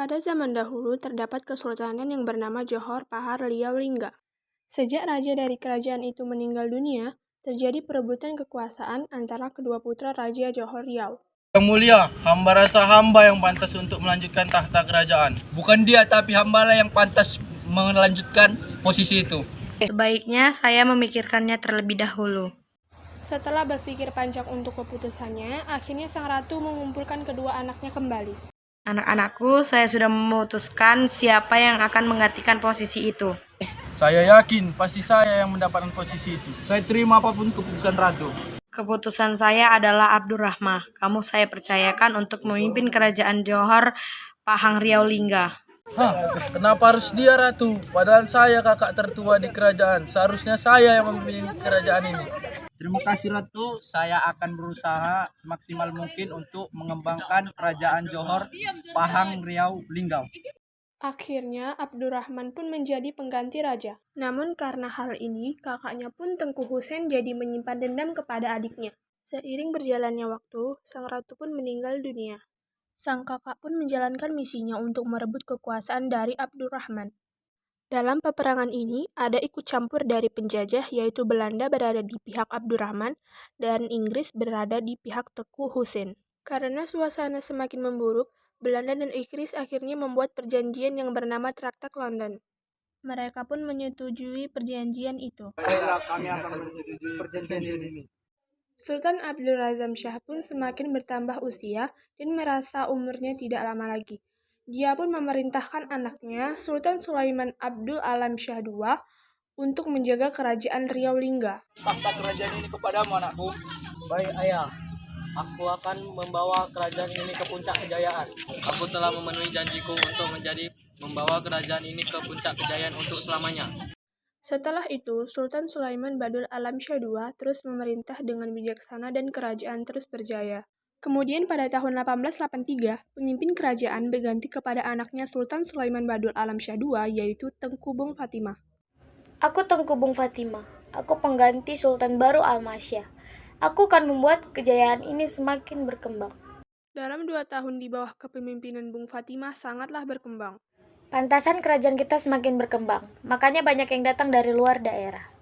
Pada zaman dahulu terdapat kesultanan yang bernama Johor Bahar Riau Lingga. Sejak raja dari kerajaan itu meninggal dunia, terjadi perebutan kekuasaan antara kedua putra Raja Johor Riau. Yang mulia, hamba rasa hamba yang pantas untuk melanjutkan tahta kerajaan. Bukan dia, tapi hambalah yang pantas melanjutkan posisi itu. Sebaiknya saya memikirkannya terlebih dahulu. Setelah berpikir panjang untuk keputusannya, akhirnya sang ratu mengumpulkan kedua anaknya kembali. Anak-anakku, saya sudah memutuskan siapa yang akan menggantikan posisi itu. Saya yakin pasti saya yang mendapatkan posisi itu. Saya terima apapun keputusan ratu. Keputusan saya adalah Abdurrahman. Kamu saya percayakan untuk memimpin kerajaan Johor Pahang Riau Lingga. Kenapa harus dia ratu? Padahal saya kakak tertua di kerajaan. Seharusnya saya yang memimpin kerajaan ini. Terima kasih Ratu, saya akan berusaha semaksimal mungkin untuk mengembangkan kerajaan Johor Pahang Riau Linggau. Akhirnya, Abdurrahman pun menjadi pengganti raja. Namun karena hal ini, kakaknya pun Tengku Husain jadi menyimpan dendam kepada adiknya. Seiring berjalannya waktu, sang ratu pun meninggal dunia. Sang kakak pun menjalankan misinya untuk merebut kekuasaan dari Abdurrahman. Dalam peperangan ini, ada ikut campur dari penjajah yaitu Belanda berada di pihak Abdurrahman dan Inggris berada di pihak Tengku Husain. Karena suasana semakin memburuk, Belanda dan Inggris akhirnya membuat perjanjian yang bernama Traktat London. Mereka pun menyetujui perjanjian itu. Kami akan menyetujui perjanjian ini. Sultan Abdul Razak Shah pun semakin bertambah usia dan merasa umurnya tidak lama lagi. Dia pun memerintahkan anaknya, Sultan Sulaiman Abdul Alam Shah II, untuk menjaga kerajaan Riau Lingga. Tahta kerajaan ini kepadamu anakku. Baik ayah, aku akan membawa kerajaan ini ke puncak kejayaan. Aku telah memenuhi janjiku untuk membawa kerajaan ini ke puncak kejayaan untuk selamanya. Setelah itu, Sultan Sulaiman Badul Alam Shah II terus memerintah dengan bijaksana dan kerajaan terus berjaya. Kemudian pada tahun 1883, pemimpin kerajaan berganti kepada anaknya Sultan Sulaiman Badul Alam Shah II, yaitu Tengku Bung Fatimah. Aku Tengku Bung Fatimah. Aku pengganti Sultan baru Al-Masyah. Aku akan membuat kejayaan ini semakin berkembang. Dalam 2 tahun di bawah kepemimpinan Bung Fatimah sangatlah berkembang. Pantasan kerajaan kita semakin berkembang, makanya banyak yang datang dari luar daerah.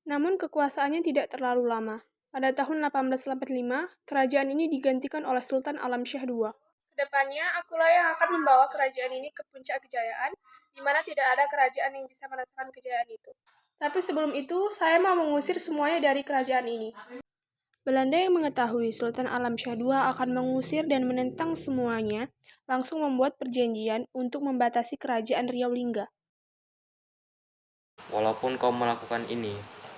Namun kekuasaannya tidak terlalu lama. Pada tahun 1885, kerajaan ini digantikan oleh Sultan Alam Shah II. Kedepannya, akulah yang akan membawa kerajaan ini ke puncak kejayaan, di mana tidak ada kerajaan yang bisa merasakan kejayaan itu. Tapi sebelum itu, saya mau mengusir semuanya dari kerajaan ini. Belanda yang mengetahui Sultan Alam Shah II akan mengusir dan menentang semuanya, langsung membuat perjanjian untuk membatasi kerajaan Riau Lingga. Walaupun kau melakukan ini,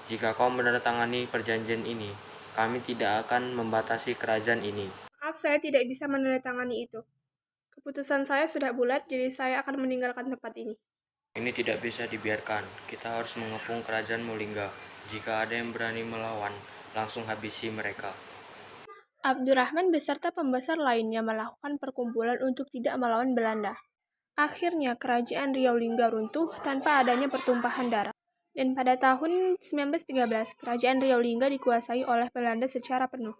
jika kau menandatangani perjanjian ini, kami tidak akan membatasi kerajaan ini. Maaf, saya tidak bisa menandatangani itu. Keputusan saya sudah bulat, jadi saya akan meninggalkan tempat ini. Ini tidak bisa dibiarkan. Kita harus mengepung kerajaan Mulingga. Jika ada yang berani melawan, langsung habisi mereka. Abdurrahman beserta pembesar lainnya melakukan perkumpulan untuk tidak melawan Belanda. Akhirnya kerajaan Riau Lingga runtuh tanpa adanya pertumpahan darah. Dan pada tahun 1913, kerajaan Riau Lingga dikuasai oleh Belanda secara penuh.